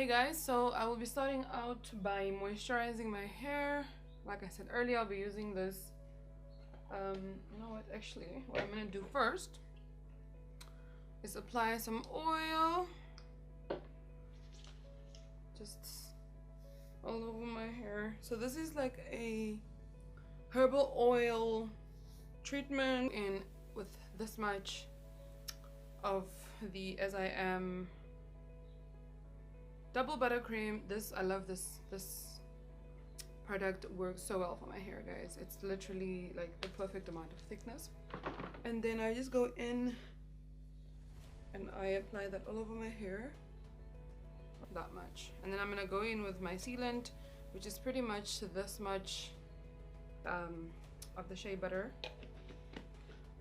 guys, so I will be starting out by moisturizing my hair. Like I said earlier, I'll be using this you know what, actually what I'm gonna do first is apply some oil just all over my hair. So this is like a herbal oil treatment in with this much of the As I Am double buttercream. I love this product. Works so well for my hair, guys. It's literally like the perfect amount of thickness. And then I just go in and I apply that all over my hair, that much. And then I'm gonna go in with my sealant, which is pretty much this much of the shea butter.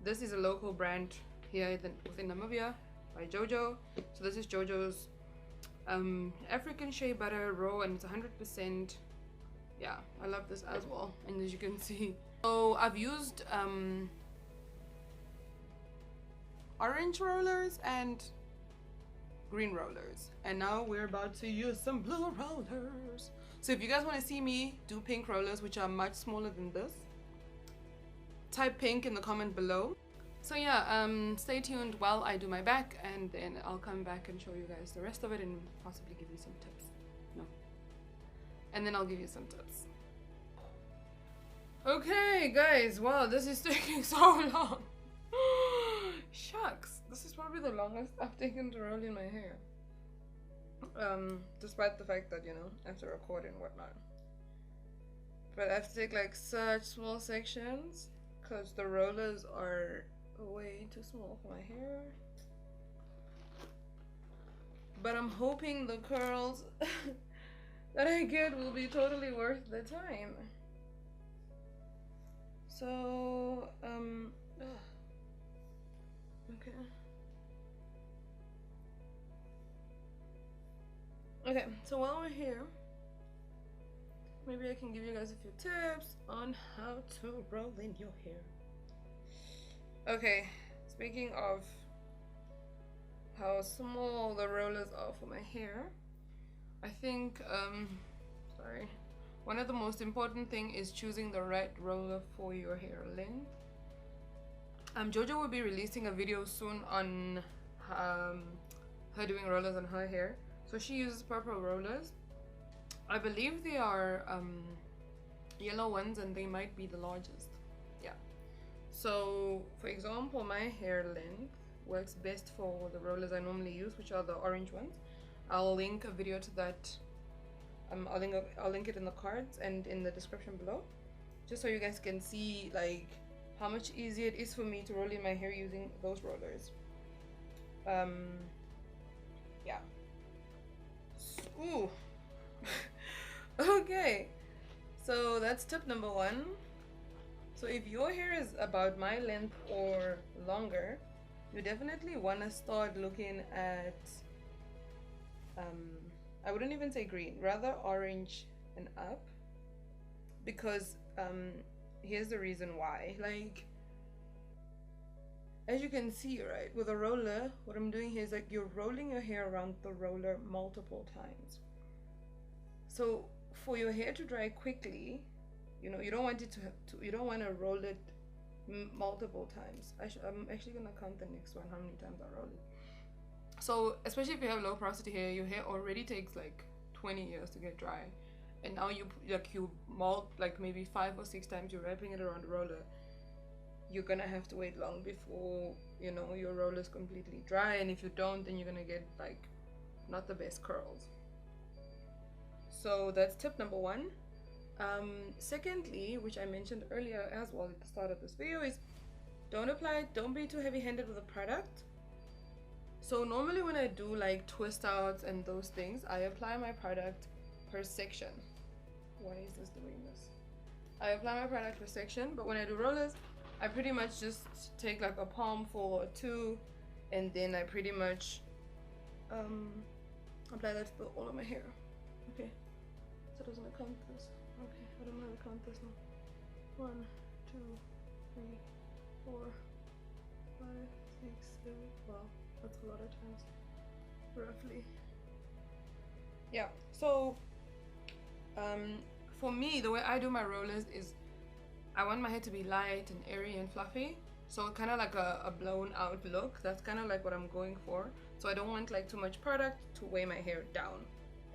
This is a local brand here within Namibia by Jojo. So this is Jojo's African shea butter, raw, and it's 100%. Yeah, I love this as well. And as you can see, so I've used orange rollers and green rollers, and now we're about to use some blue rollers. So if you guys want to see me do pink rollers, which are much smaller than this, type pink in the comment below. So yeah, stay tuned while I do my back, and then I'll come back and show you guys the rest of it and possibly give you some tips. No. And then I'll give you some tips. Okay, guys, wow, this is taking so long. Shucks, this is probably the longest I've taken to roll in my hair. Despite the fact that, you know, I have to record and whatnot. But I have to take like such small sections because the rollers are way too small for my hair. But I'm hoping the curls that I get will be totally worth the time. So, okay. Okay, so while we're here, maybe I can give you guys a few tips on how to roll in your hair. Okay, speaking of how small the rollers are for my hair, I think, one of the most important thing is choosing the right roller for your hair length. Jojo will be releasing a video soon on her doing rollers on her hair. So she uses purple rollers. I believe they are yellow ones, and they might be the largest. Yeah. So for example, my hair length works best for the rollers I normally use, which are the orange ones. I'll link a video to that. I'll link it in the cards and in the description below, just so you guys can see like how much easier it is for me to roll in my hair using those rollers. Yeah. Ooh. Okay, so that's tip number one. So if your hair is about my length or longer, you definitely want to start looking at I wouldn't even say green, rather orange and up, because here's the reason why. Like, as you can see, right, with a roller, what I'm doing here is like you're rolling your hair around the roller multiple times. So for your hair to dry quickly, you know, you don't want it you don't want to roll it multiple times. I'm actually gonna count the next one, how many times I roll it. So especially if you have low porosity hair, your hair already takes like 20 years to get dry, and now you mold like maybe 5 or 6 times, you're wrapping it around the roller. You're gonna have to wait long before, you know, your roller is completely dry, and if you don't, then you're gonna get like not the best curls. So that's tip number one. Secondly, which I mentioned earlier as well at the start of this video, is don't be too heavy-handed with the product. So normally when I do like twist outs and those things, I apply my product per section. Why is this doing this? I apply my product per section, but when I do rollers, I pretty much just take like a palmful or two, and then I pretty much apply that to all of my hair. Okay, so it doesn't count this. Okay, I don't know how to count this now. 1, 2, 3, 4, 5, 6, 7. Wow, that's a lot of times. Roughly. Yeah, so for me, the way I do my rollers is I want my hair to be light and airy and fluffy, so kind of like a blown out look. That's kind of like what I'm going for. So I don't want like too much product to weigh my hair down,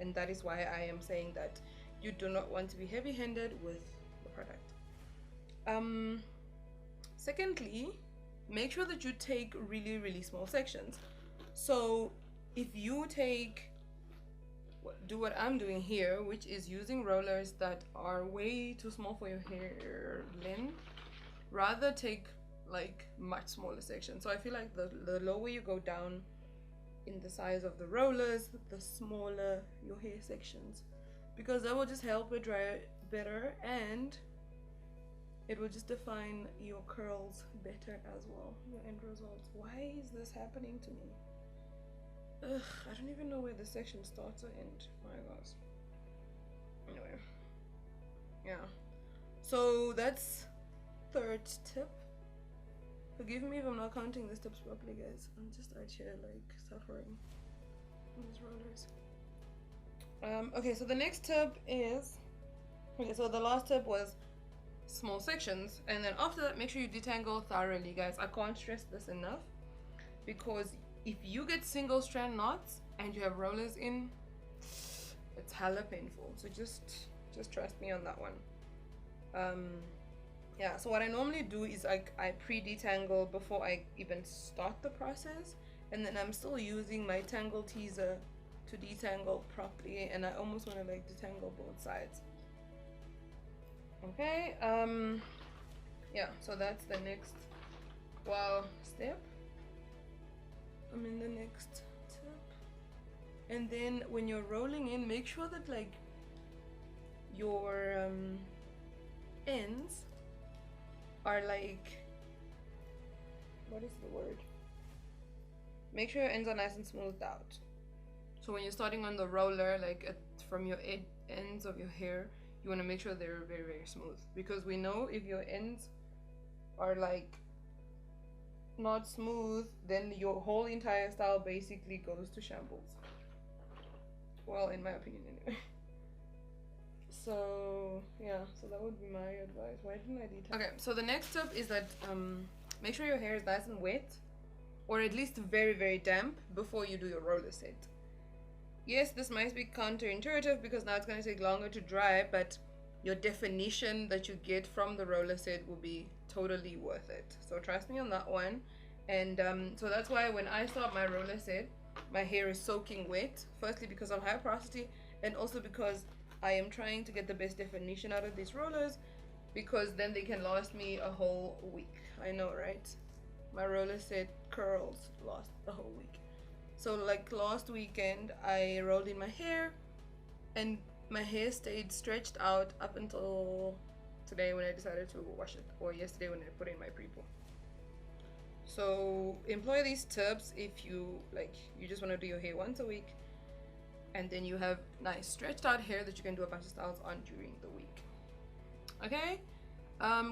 and that is why I am saying that you do not want to be heavy-handed with the product. Secondly, make sure that you take really small sections. So if you do what I'm doing here, which is using rollers that are way too small for your hair length, rather take like much smaller sections. So I feel like the lower you go down in the size of the rollers, the smaller your hair sections, because that will just help it dry better, and it will just define your curls better as well, your end results. Why is this happening to me? Ugh, I don't even know where the section starts or ends. My gosh. Anyway, yeah. So that's third tip. Forgive me if I'm not counting the steps properly, guys. I'm just out here like suffering on these rollers. Okay, so the next tip is, okay, so the last tip was small sections, and then after that, make sure you detangle thoroughly, guys. I can't stress this enough, because if you get single strand knots and you have rollers in, it's hella painful. So just trust me on that one. Yeah, so what I normally do is I pre-detangle before I even start the process, and then I'm still using my tangle teaser to detangle properly, and I almost want to like detangle both sides. Okay, yeah, so that's the next step. I'm in the next tip. And then when you're rolling in, make sure that like your ends are like, what is the word? Make sure your ends are nice and smoothed out. So when you're starting on the roller, like from your ends of your hair, you want to make sure they're very smooth, because we know if your ends are like not smooth, then your whole entire style basically goes to shambles. Well, in my opinion anyway. So yeah, so that would be my advice. Why didn't I detail? Okay, so the next step is that make sure your hair is nice and wet, or at least very damp, before you do your roller set. Yes, this might be counterintuitive because now it's going to take longer to dry, but your definition that you get from the roller set will be totally worth it. So trust me on that one. And so that's why when I start my roller set, my hair is soaking wet. Firstly, because of high porosity, and also because I am trying to get the best definition out of these rollers, because then they can last me a whole week. I know, right? My roller set curls last a whole week. So like last weekend, I rolled in my hair, and my hair stayed stretched out up until today when I decided to wash it, or yesterday when I put in my pre-poo. So employ these tips if you just want to do your hair once a week, and then you have nice stretched out hair that you can do a bunch of styles on during the week. Okay,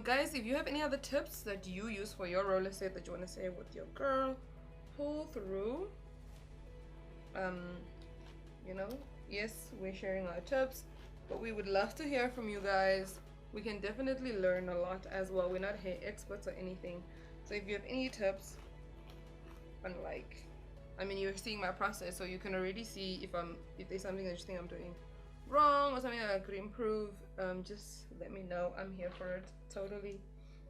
guys, if you have any other tips that you use for your roller set that you want to share with your girl, pull through. You know, yes, we're sharing our tips, but we would love to hear from you guys. We can definitely learn a lot as well. We're not hair experts or anything, so if you have any tips on you're seeing my process, so you can already see if there's something that you think I'm doing wrong or something that I could improve. Just let me know. I'm here for it. Totally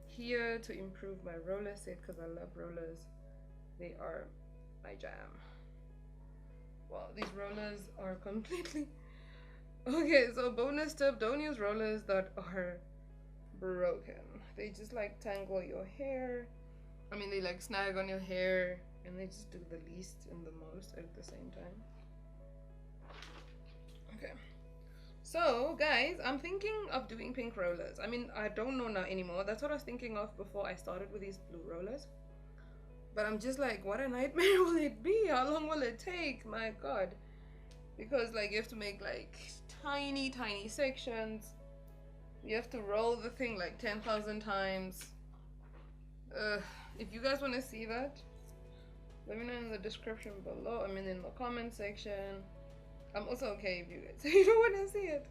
here to improve my roller set, because I love rollers. They are my jam. Well, these rollers are completely okay. So bonus tip: don't use rollers that are broken. They just like tangle your hair. They like snag on your hair, and they just do the least and the most at the same time. Okay, so guys, I'm thinking of doing pink rollers. I don't know now anymore. That's what I was thinking of before I started with these blue rollers. But I'm just like, what a nightmare will it be? How long will it take? My god. Because you have to make tiny sections. You have to roll the thing 10,000 times. If you guys want to see that, let me know in the description below. In the comment section. I'm also okay if you guys you don't want to see it,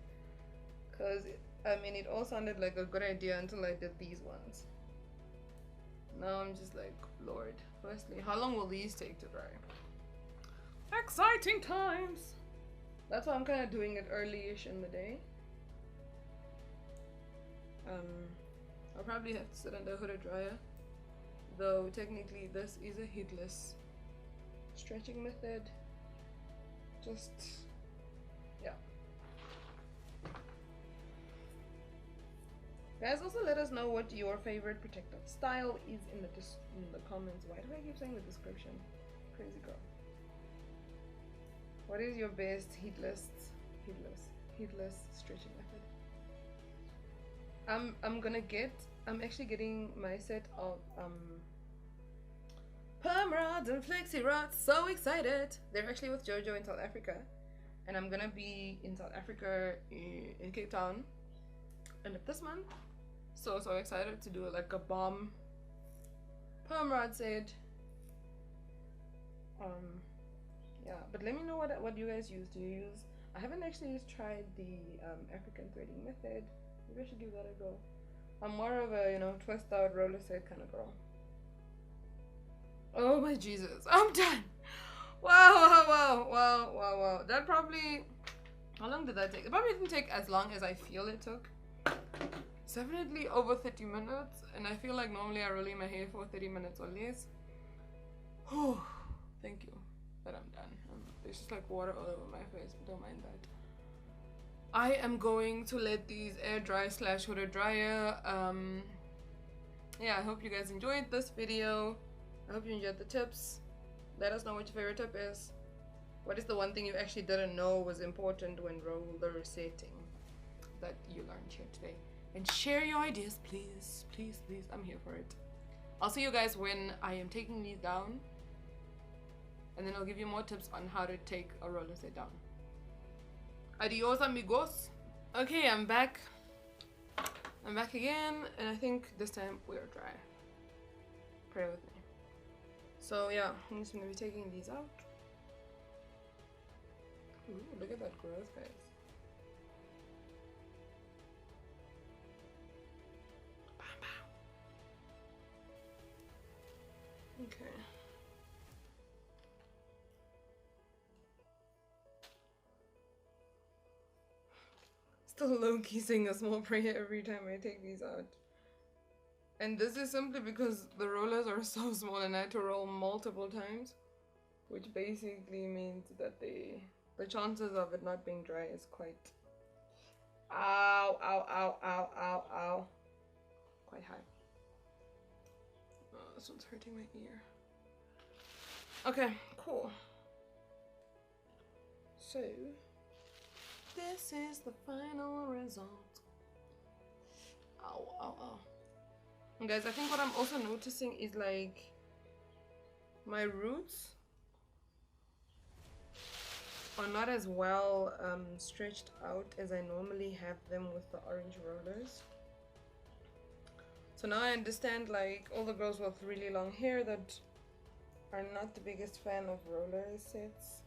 because I mean it all sounded like a good idea until I did these ones. Now I'm just like, Lord, firstly, how long will these take to dry? Exciting times. That's why I'm kind of doing it early-ish in the day. I'll probably have to sit under a hooded dryer, though technically this is a heatless stretching method. Just, yeah. Guys, also let us know what your favorite protective style is in the comments. Why do I keep saying the description? Crazy girl. What is your best heatless stretching method? I'm actually getting my set of perm rods and flexi rods. So excited! They're actually with Jojo in South Africa, and I'm gonna be in South Africa in Cape Town end of this month. So excited to do like a bomb perm rod set. Yeah, but let me know what you guys use. Do you use? I haven't actually tried the African threading method. Maybe I should give that a go. I'm more of a, you know, twist out roller set kind of girl. Oh my Jesus, I'm done. Wow. That probably, how long did that take? It probably didn't take as long as I feel it took. It's definitely over 30 minutes, and I feel like normally I roll in my hair for 30 minutes or less. Oh, thank you that I'm done. There's just like water all over my face, but don't mind that. I am going to let these air dry / hooded dryer. Yeah, I hope you guys enjoyed this video. I hope you enjoyed the tips. Let us know what your favorite tip is. What is the one thing you actually didn't know was important when roller setting that you learned here today? And share your ideas, please. I'm here for it. I'll see you guys when I am taking these down, and then I'll give you more tips on how to take a roller set down. Adios, amigos. Okay, I'm back. I'm back again, and I think this time we are dry. Pray with me. So yeah, I'm just gonna be taking these out. Ooh, look at that growth, guys. Okay. Still low-key saying a small prayer every time I take these out. And this is simply because the rollers are so small and I had to roll multiple times, which basically means that the chances of it not being dry is quite quite high. Oh, this one's hurting my ear. Okay, cool. So this is the final result. Ow. And guys, I think what I'm also noticing is like my roots are not as well stretched out as I normally have them with the orange rollers. So now I understand like all the girls with really long hair that are not the biggest fan of roller sets,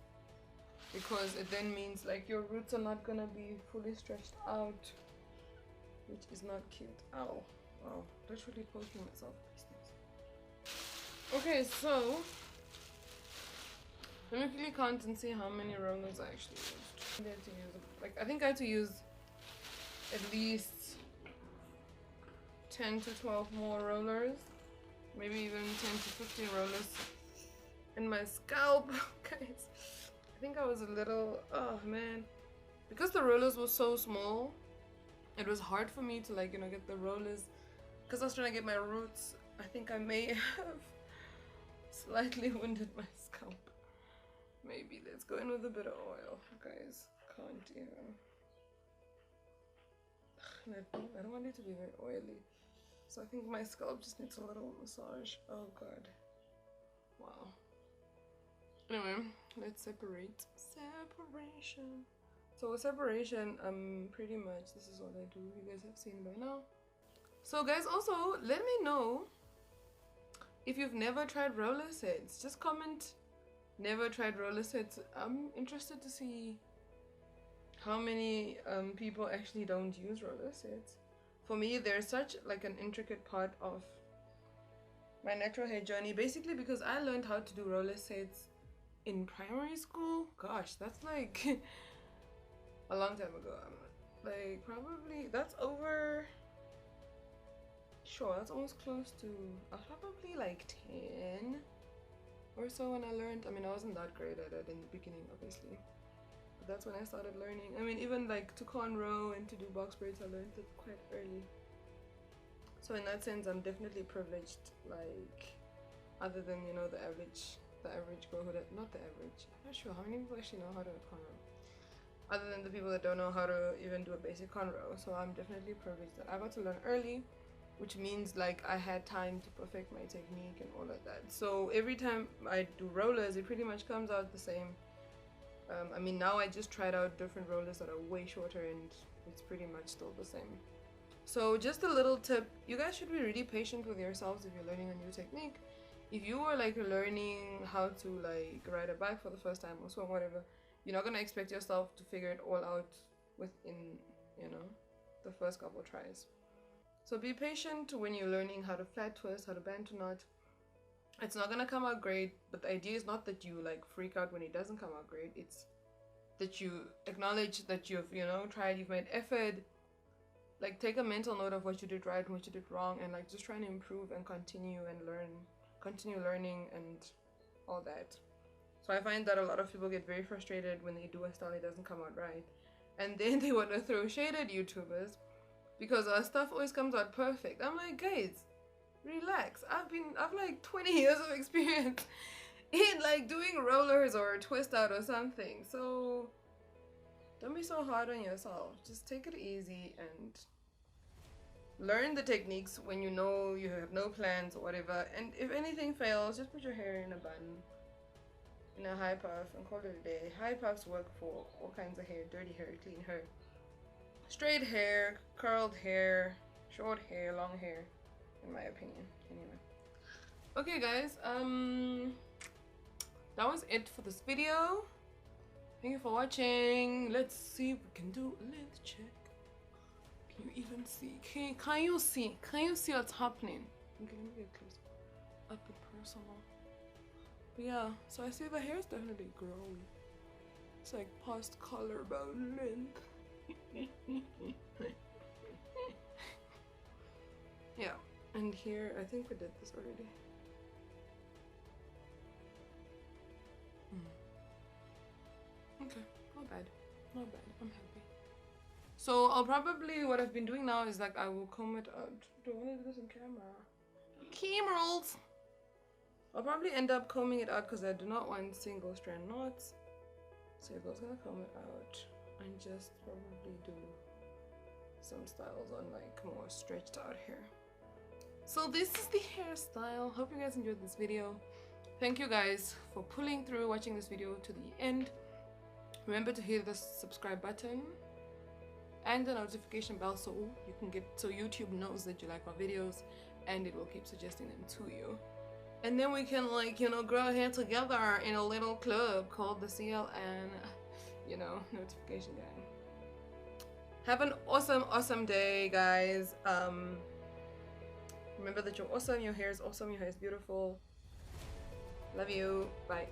because it then means like your roots are not gonna be fully stretched out, which is not cute. Ow. Wow, literally poking myself. Okay, so let me quickly count and see how many rollers I actually used. I think I had to use at least 10 to 12 more rollers, maybe even 10 to 15 rollers in my scalp. Guys, I think I was a little, oh man, because the rollers were so small, it was hard for me to like, you know, get the rollers, because I was trying to get my roots. I think I may have slightly wounded my scalp. Maybe let's go in with a bit of oil, guys. Can't even. I don't want it to be very oily, so I think my scalp just needs a little massage. Oh god. Wow. Anyway, let's separate. Separation. So with separation, pretty much this is what I do. You guys have seen by now. So guys, also let me know if you've never tried roller sets. Just comment never tried roller sets. I'm interested to see how many people actually don't use roller sets. For me, they're such like an intricate part of my natural hair journey, basically because I learned how to do roller sets in primary school. Gosh, that's like a long time ago. Like probably that's over, sure, that's almost close to, I was probably like 10 or so when I learned. I mean, I wasn't that great at it in the beginning, obviously, but that's when I started learning. I mean, even like to cornrow and to do box braids, I learned it quite early. So in that sense, I'm definitely privileged, like, other than, you know, the average girl who, not the average, I'm not sure how many people actually know how to cornrow, other than the people that don't know how to even do a basic cornrow. So I'm definitely privileged that I got to learn early, which means like I had time to perfect my technique and all of that. So every time I do rollers, it pretty much comes out the same. I mean, now I just tried out different rollers that are way shorter and it's pretty much still the same. So just a little tip, you guys should be really patient with yourselves if you're learning a new technique. If you are like learning how to like ride a bike for the first time or so, whatever, you're not gonna expect yourself to figure it all out within, you know, the first couple tries. So be patient when you're learning how to flat twist, how to band to knot. It's not gonna come out great, but the idea is not that you like freak out when it doesn't come out great. It's that you acknowledge that you've, you know, tried, you've made effort. Like take a mental note of what you did right and what you did wrong, and like just trying to improve and continue learning and all that. So I find that a lot of people get very frustrated when they do a style that doesn't come out right, and then they want to throw shade at YouTubers because our stuff always comes out perfect. I'm like, guys, relax. I've like 20 years of experience in like doing rollers or twist out or something, so don't be so hard on yourself. Just take it easy and learn the techniques when you know you have no plans or whatever. And if anything fails, just put your hair in a bun, in a high puff, and call it a day. High puffs work for all kinds of hair: dirty hair, clean hair, straight hair, curled hair, short hair, long hair, in my opinion. Anyway. Okay guys, that was it for this video. Thank you for watching. Let's see if we can do a length check. Can you even see? Can you see? Can you see what's happening? Okay, let me get close. Up and personal. But yeah, so I see the hair is definitely growing. It's like past collarbone length. Yeah, and here, I think we did this already. Okay, not bad, not bad, I'm happy. So I'll probably, what I've been doing now is like I will comb it out. Do I want to do this on camera? Camerals! I'll probably end up combing it out because I do not want single strand knots. So I'm just gonna comb it out and just probably do some styles on like more stretched out hair. So this is the hairstyle. Hope you guys enjoyed this video. Thank you guys for pulling through, watching this video to the end. Remember to hit the subscribe button and the notification bell so you can so YouTube knows that you like my videos and it will keep suggesting them to you. And then we can like, you know, grow hair together in a little club called the CLN, you know, notification gang. Have an awesome day, guys. Remember that you're awesome, your hair is awesome, your hair is beautiful. Love you. Bye.